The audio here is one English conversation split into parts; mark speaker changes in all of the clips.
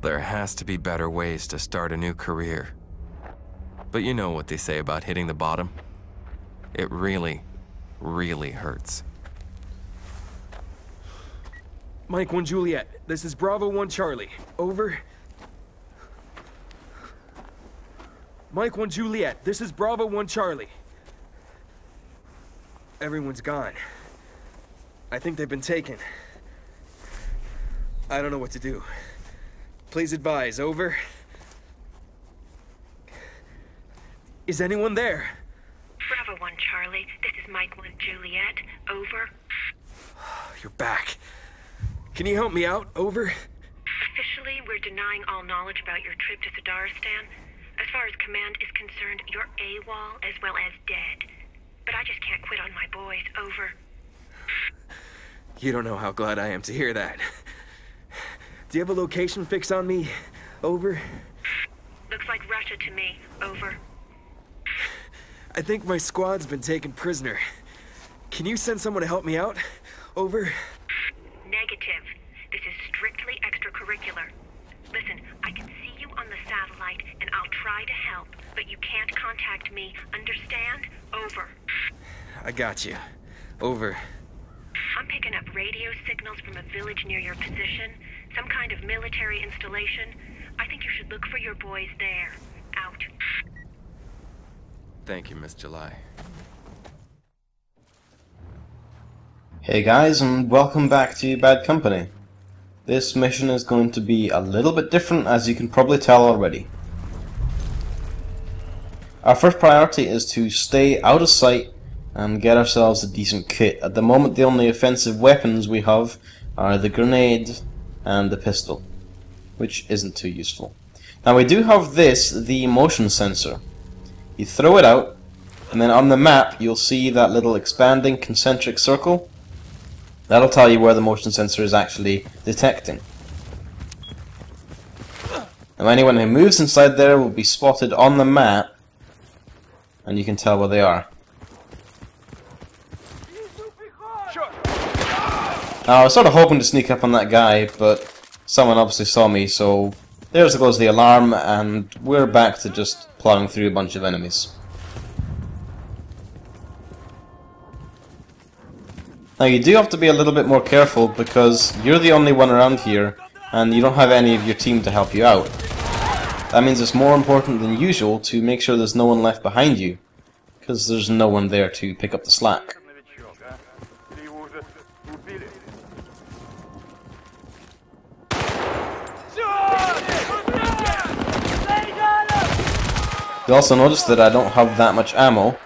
Speaker 1: There has to be better ways to start a new career. But you know what they say about hitting the bottom? It really, really hurts.
Speaker 2: Mike 1 Juliet, this is Bravo 1 Charlie. Over. Mike 1 Juliet, this is Bravo 1 Charlie. Everyone's gone. I think they've been taken. I don't know what to do. Please advise, over. Is anyone there?
Speaker 3: Bravo 1 Charlie, this is Mike 1 Juliet, over.
Speaker 2: You're back. Can you help me out, over?
Speaker 3: Officially, we're denying all knowledge about your trip to Sadaristan. As far as command is concerned, you're AWOL as well as dead. But I just can't quit on my boys, over.
Speaker 2: You don't know how glad I am to hear that. Do you have a location fix on me, over?
Speaker 3: Looks like Russia to me, over.
Speaker 2: I think my squad's been taken prisoner. Can you send someone to help me out, over?
Speaker 3: Negative. This is strictly extracurricular. Listen, I can see you on the satellite, and I'll try to help, but you can't contact me, understand? Over.
Speaker 2: I got you. Over.
Speaker 3: I'm picking up radio signals from a village near your position, some kind of military installation. I think you should look for your boys there. Out.
Speaker 1: Thank you, Miss July.
Speaker 4: Hey guys, and welcome back to Bad Company. This mission is going to be a little bit different, as you can probably tell already. Our first priority is to stay out of sight and get ourselves a decent kit. At the moment, the only offensive weapons we have are the grenade and the pistol, which isn't too useful. Now we do have this, the motion sensor. You throw it out, and then on the map you'll see that little expanding concentric circle. That'll tell you where the motion sensor is actually detecting. Now anyone who moves inside there will be spotted on the map, and you can tell where they are. Now I was sort of hoping to sneak up on that guy, but someone obviously saw me, so there goes the alarm, and we're back to just plowing through a bunch of enemies. Now you do have to be a little bit more careful, because you're the only one around here, and you don't have any of your team to help you out. That means it's more important than usual to make sure there's no one left behind you, because there's no one there to pick up the slack. You also notice that I don't have that much ammo,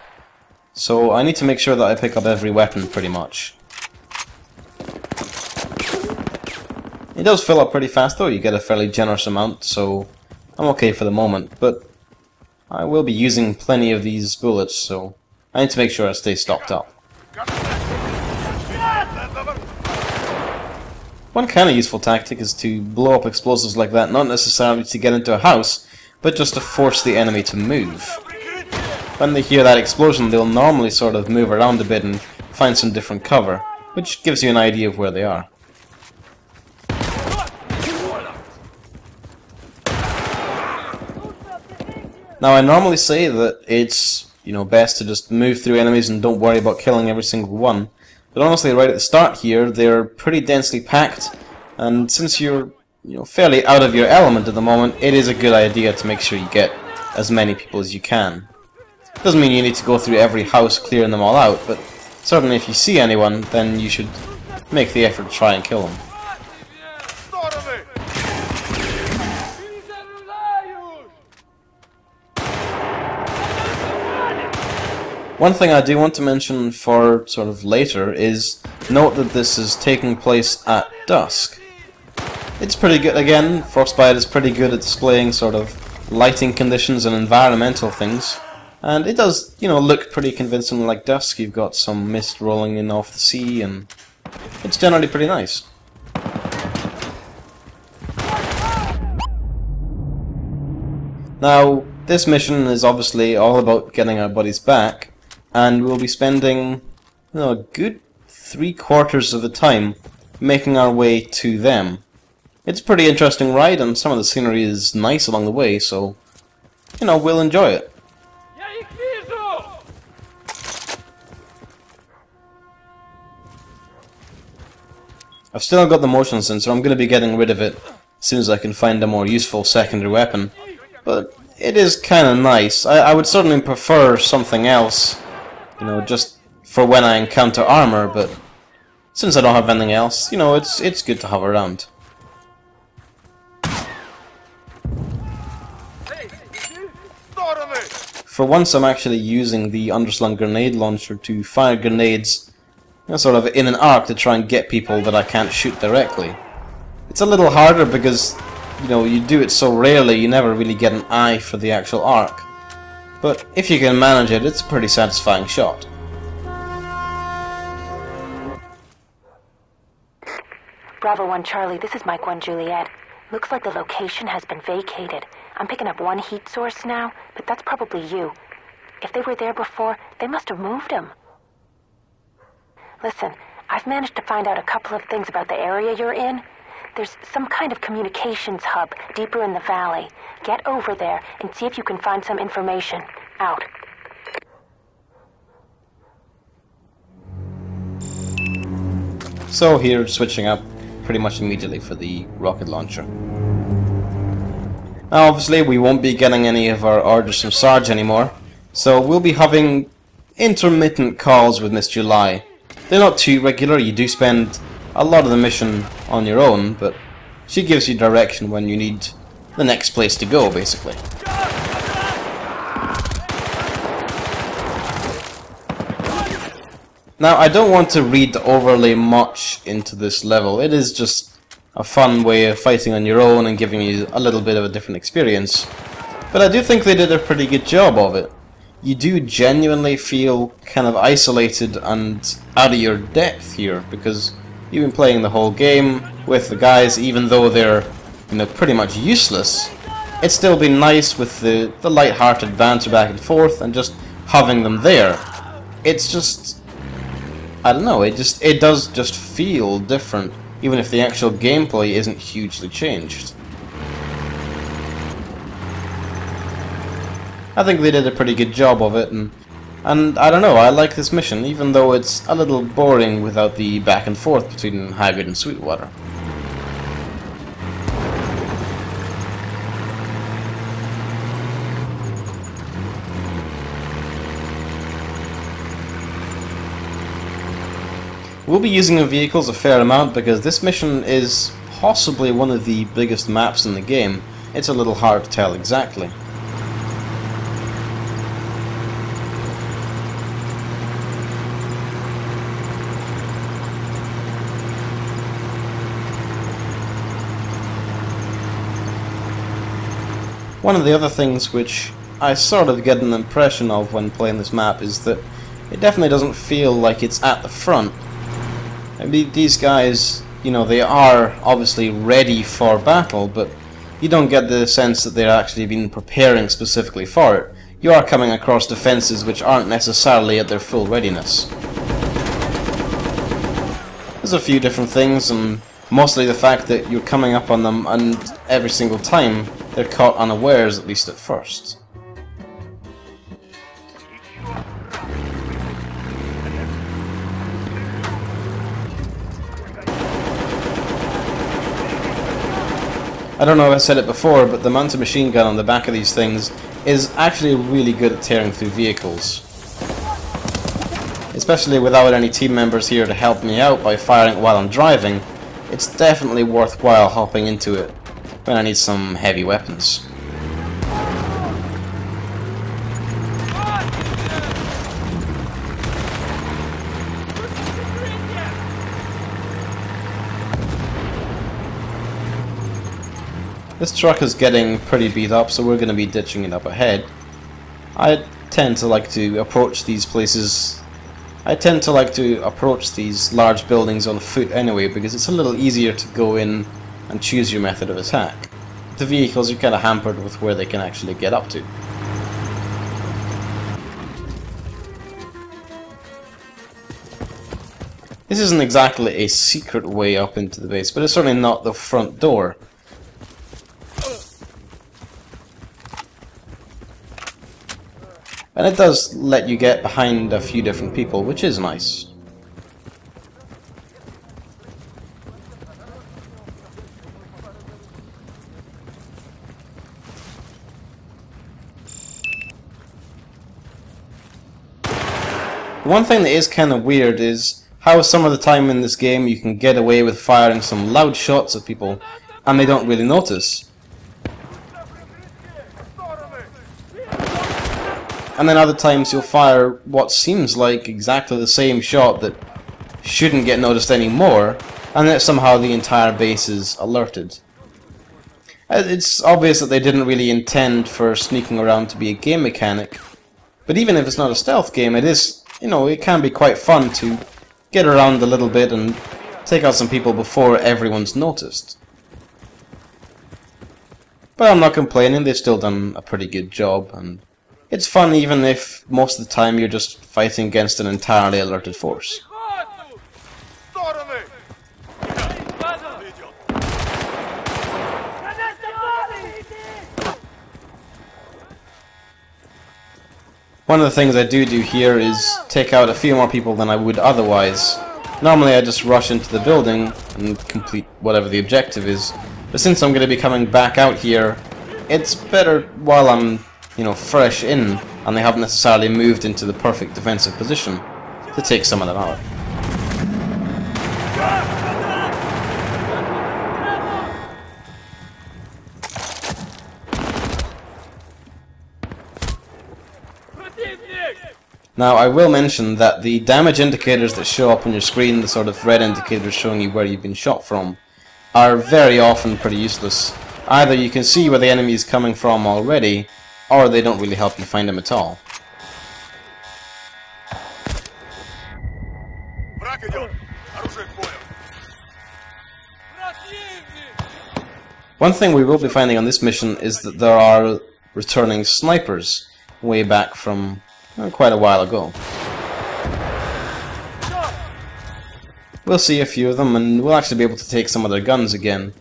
Speaker 4: so I need to make sure that I pick up every weapon pretty much. It does fill up pretty fast though, you get a fairly generous amount, so I'm okay for the moment, but I will be using plenty of these bullets, so I need to make sure I stay stocked up. One kind of useful tactic is to blow up explosives like that, not necessarily to get into a house, but just to force the enemy to move. When they hear that explosion, they'll normally sort of move around a bit and find some different cover, which gives you an idea of where they are. Now I normally say that it's, best to just move through enemies and don't worry about killing every single one. But honestly, right at the start here, they're pretty densely packed, and since you're fairly out of your element at the moment, it is a good idea to make sure you get as many people as you can. Doesn't mean you need to go through every house clearing them all out, but certainly if you see anyone, then you should make the effort to try and kill them. One thing I do want to mention for sort of later is note that this is taking place at dusk. It's pretty good, again, Frostbite is pretty good at displaying sort of lighting conditions and environmental things. And it does, look pretty convincing like dusk. You've got some mist rolling in off the sea, and it's generally pretty nice. Now, this mission is obviously all about getting our buddies back, and we'll be spending a good 3/4 of the time making our way to them. It's a pretty interesting ride, and some of the scenery is nice along the way, so, you know, we'll enjoy it. I've still got the motion sensor. I'm going to be getting rid of it as soon as I can find a more useful secondary weapon. But it is kind of nice. I would certainly prefer something else, you know, just for when I encounter armor, but since I don't have anything else, you know, it's good to have around. For once, I'm actually using the underslung grenade launcher to fire grenades, you know, sort of in an arc to try and get people that I can't shoot directly. It's a little harder because, you know, you do it so rarely, you never really get an eye for the actual arc. But if you can manage it, it's a pretty satisfying shot.
Speaker 5: Bravo 1 Charlie, this is Mike 1 Juliet. Looks like the location has been vacated. I'm picking up one heat source now, but that's probably you. If they were there before, they must have moved them. Listen, I've managed to find out a couple of things about the area you're in. There's some kind of communications hub deeper in the valley. Get over there and see if you can find some information. Out.
Speaker 4: So here, switching up pretty much immediately for the rocket launcher. Now obviously we won't be getting any of our orders from Sarge anymore, so we'll be having intermittent calls with Miss July. They're not too regular, you do spend a lot of the mission on your own, but she gives you direction when you need the next place to go, basically. Now, I don't want to read overly much into this level. It is just a fun way of fighting on your own and giving you a little bit of a different experience. But I do think they did a pretty good job of it. You do genuinely feel kind of isolated and out of your depth here, because you've been playing the whole game with the guys, even though they're, you know, pretty much useless. It's still been nice with the light-hearted banter back and forth and just having them there. It's just, I don't know, it does just feel different, even if the actual gameplay isn't hugely changed. I think they did a pretty good job of it, and I don't know, I like this mission, even though it's a little boring without the back and forth between Haggard and Sweetwater. We'll be using the vehicles a fair amount because this mission is possibly one of the biggest maps in the game. It's a little hard to tell exactly. One of the other things which I sort of get an impression of when playing this map is that it definitely doesn't feel like it's at the front. I mean, these guys, you know, they are obviously ready for battle, but you don't get the sense that they're actually been preparing specifically for it. You are coming across defenses which aren't necessarily at their full readiness. There's a few different things, and mostly the fact that you're coming up on them and every single time they're caught unawares, at least at first. I don't know if I said it before, but the mounted machine gun on the back of these things is actually really good at tearing through vehicles. Especially without any team members here to help me out by firing it while I'm driving, it's definitely worthwhile hopping into it when I need some heavy weapons. This truck is getting pretty beat up, so we're going to be ditching it up ahead. I tend to like to approach these places. I tend to like to approach these large buildings on foot anyway, because it's a little easier to go in and choose your method of attack. The vehicles are kind of hampered with where they can actually get up to. This isn't exactly a secret way up into the base, but it's certainly not the front door. And it does let you get behind a few different people, which is nice. One thing that is kind of weird is how some of the time in this game you can get away with firing some loud shots at people and they don't really notice. And then other times you'll fire what seems like exactly the same shot that shouldn't get noticed anymore, and then somehow the entire base is alerted. It's obvious that they didn't really intend for sneaking around to be a game mechanic, but even if it's not a stealth game, it is, you know, it can be quite fun to get around a little bit and take out some people before everyone's noticed. But I'm not complaining, they've still done a pretty good job, and it's fun even if most of the time you're just fighting against an entirely alerted force. One of the things I do here is take out a few more people than I would otherwise. Normally I just rush into the building and complete whatever the objective is, but since I'm going to be coming back out here, it's better while I'm, you know, fresh in and they haven't necessarily moved into the perfect defensive position to take some of them out. Now I will mention that the damage indicators that show up on your screen, the sort of red indicators showing you where you've been shot from, are very often pretty useless. Either you can see where the enemy is coming from already, or they don't really help you find them at all. One thing we will be finding on this mission is that there are returning snipers way back from quite a while ago. We'll see a few of them and we'll actually be able to take some of their guns again,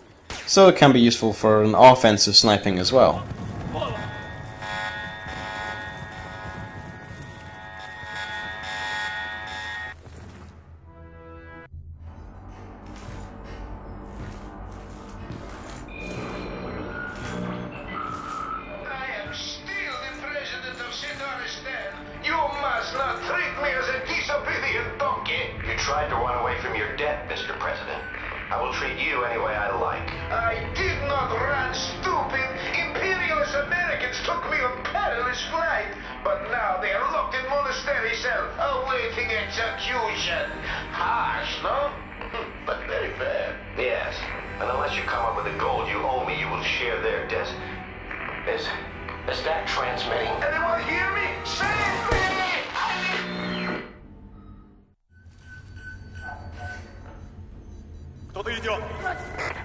Speaker 4: so it can be useful for an offensive sniping as well.
Speaker 6: Tried to run away from your debt, Mr. President. I will treat you any way I like.
Speaker 7: I did not run, stupid! Imperialist Americans took me on perilous flight, but now they are locked in monastery cell, awaiting execution. Harsh, no? But very fair.
Speaker 6: Yes, and unless you come up with the gold you owe me, you will share their debt. Is that transmitting?
Speaker 7: Anyone hear me? Save me!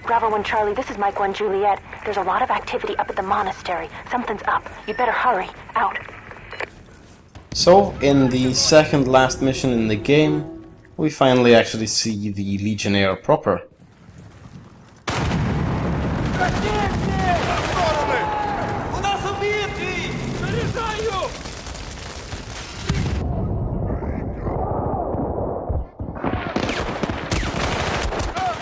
Speaker 5: Bravo 1 Charlie, this is Mike 1 Juliet. There's a lot of activity up at the monastery. Something's up. You better hurry. Out.
Speaker 4: So, in the second last mission in the game, we finally actually see the Legionnaire proper.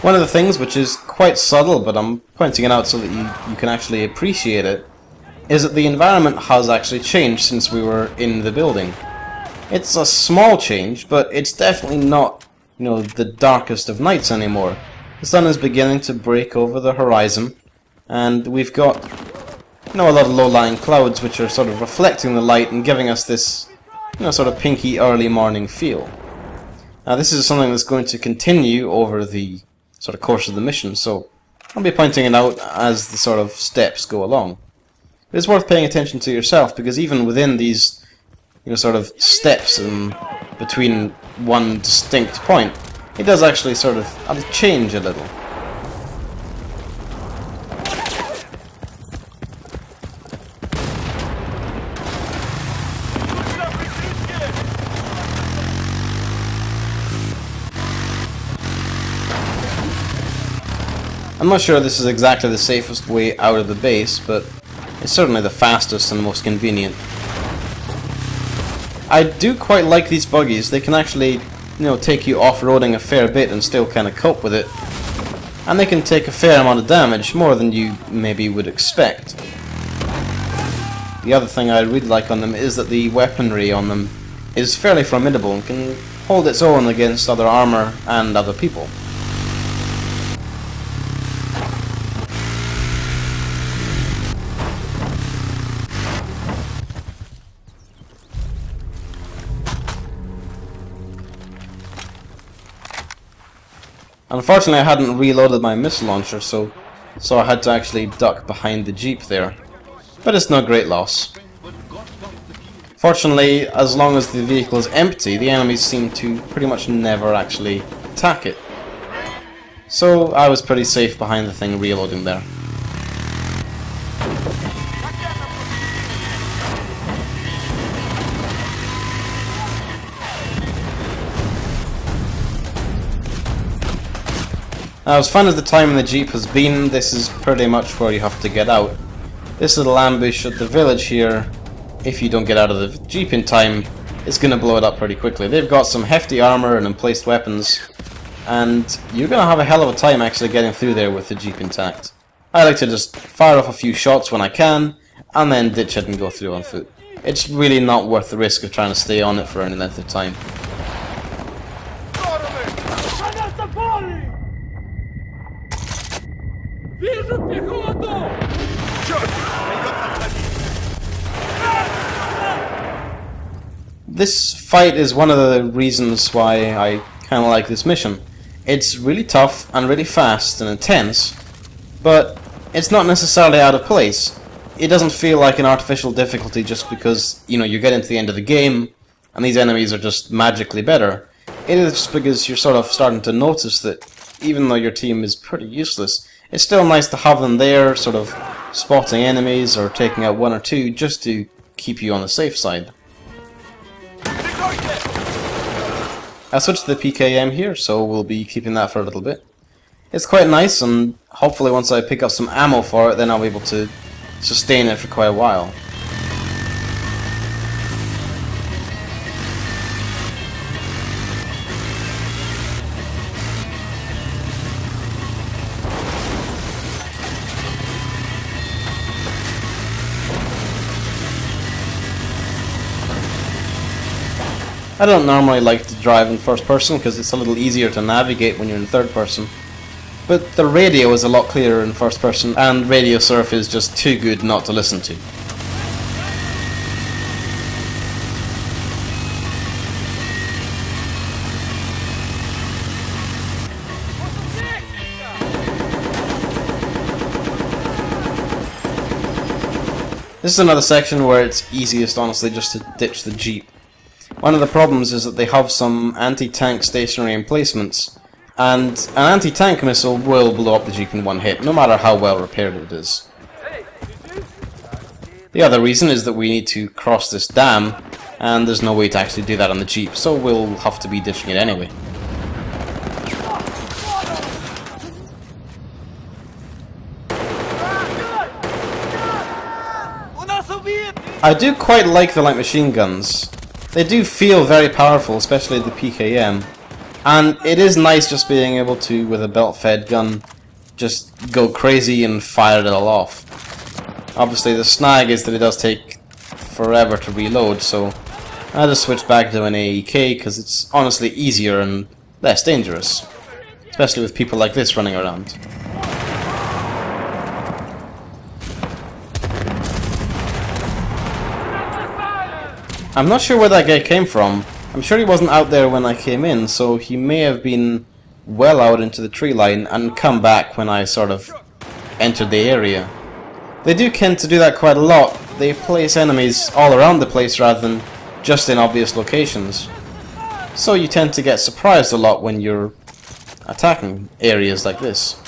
Speaker 4: One of the things which is quite subtle, but I'm pointing it out so that you can actually appreciate it, is that the environment has actually changed since we were in the building. It's a small change, but it's definitely not, you know, the darkest of nights anymore. The sun is beginning to break over the horizon, and we've got, you know, a lot of low-lying clouds which are sort of reflecting the light and giving us this, you know, sort of pinky early morning feel. Now this is something that's going to continue over the sort of course of the mission, so I'll be pointing it out as the sort of steps go along. But it's worth paying attention to yourself, because even within these, you know, sort of steps in between one distinct point, it does actually sort of change a little. I'm not sure this is exactly the safest way out of the base, but it's certainly the fastest and most convenient. I do quite like these buggies. They can actually, take you off-roading a fair bit and still kind of cope with it. And they can take a fair amount of damage, more than you maybe would expect. The other thing I really like on them is that the weaponry on them is fairly formidable and can hold its own against other armor and other people. Unfortunately, I hadn't reloaded my missile launcher, so I had to actually duck behind the jeep there. But it's no great loss. Fortunately, as long as the vehicle is empty, the enemies seem to pretty much never actually attack it. So I was pretty safe behind the thing reloading there. Now, as fun as the time in the jeep has been, this is pretty much where you have to get out. This little ambush at the village here, if you don't get out of the jeep in time, it's going to blow it up pretty quickly. They've got some hefty armor and emplaced weapons, and you're going to have a hell of a time actually getting through there with the jeep intact. I like to just fire off a few shots when I can, and then ditch it and go through on foot. It's really not worth the risk of trying to stay on it for any length of time. This fight is one of the reasons why I kind of like this mission. It's really tough and really fast and intense, but it's not necessarily out of place. It doesn't feel like an artificial difficulty just because, you get into the end of the game and these enemies are just magically better. It is just because you're sort of starting to notice that even though your team is pretty useless, it's still nice to have them there, sort of spotting enemies or taking out one or two just to keep you on the safe side. I switched to the PKM here, so we'll be keeping that for a little bit. It's quite nice, and hopefully once I pick up some ammo for it, then I'll be able to sustain it for quite a while. I don't normally like to drive in first person because it's a little easier to navigate when you're in third person. But the radio is a lot clearer in first person, and Radio Surf is just too good not to listen to. This is another section where it's easiest, honestly, just to ditch the jeep. One of the problems is that they have some anti-tank stationary emplacements, and an anti-tank missile will blow up the jeep in one hit, no matter how well repaired it is. The other reason is that we need to cross this dam, and there's no way to actually do that on the jeep, so we'll have to be ditching it anyway. I do quite like the light machine guns. They do feel very powerful, especially the PKM. And it is nice just being able to, with a belt-fed gun, just go crazy and fire it all off. Obviously the snag is that it does take forever to reload, so I just switched back to an AEK because it's honestly easier and less dangerous. Especially with people like this running around. I'm not sure where that guy came from. I'm sure he wasn't out there when I came in, so he may have been well out into the tree line and come back when I sort of entered the area. They do tend to do that quite a lot. They place enemies all around the place rather than just in obvious locations. So you tend to get surprised a lot when you're attacking areas like this.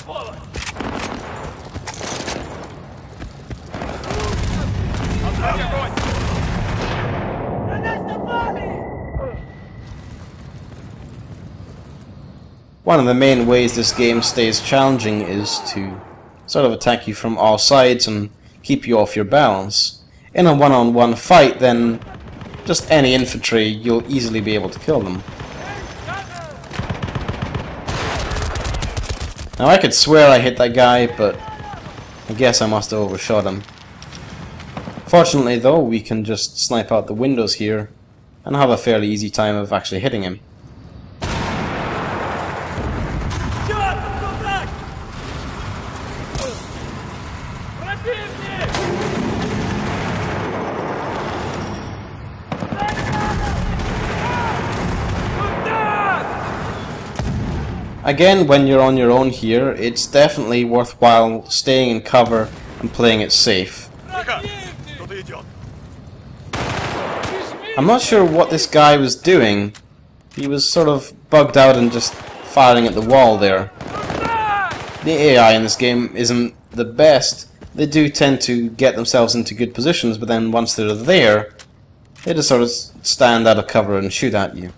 Speaker 4: one of the main ways this game stays challenging is to sort of attack you from all sides and keep you off your balance. In a one-on-one fight, then just any infantry, you'll easily be able to kill them. Now I could swear I hit that guy, but I guess I must have overshot him. Fortunately though, we can just snipe out the windows here and have a fairly easy time of actually hitting him. Again, when you're on your own here, it's definitely worthwhile staying in cover and playing it safe. I'm not sure what this guy was doing. He was sort of bugged out and just firing at the wall there. The AI in this game isn't the best. They do tend to get themselves into good positions, but then once they're there, they just sort of stand out of cover and shoot at you.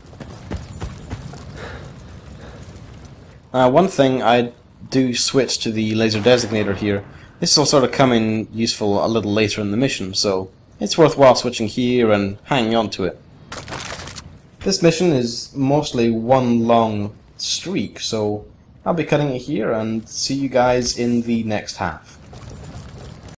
Speaker 4: One thing, I do switch to the laser designator here. This will sort of come in useful a little later in the mission, so it's worthwhile switching here and hanging on to it. This mission is mostly one long streak, so I'll be cutting it here and see you guys in the next half.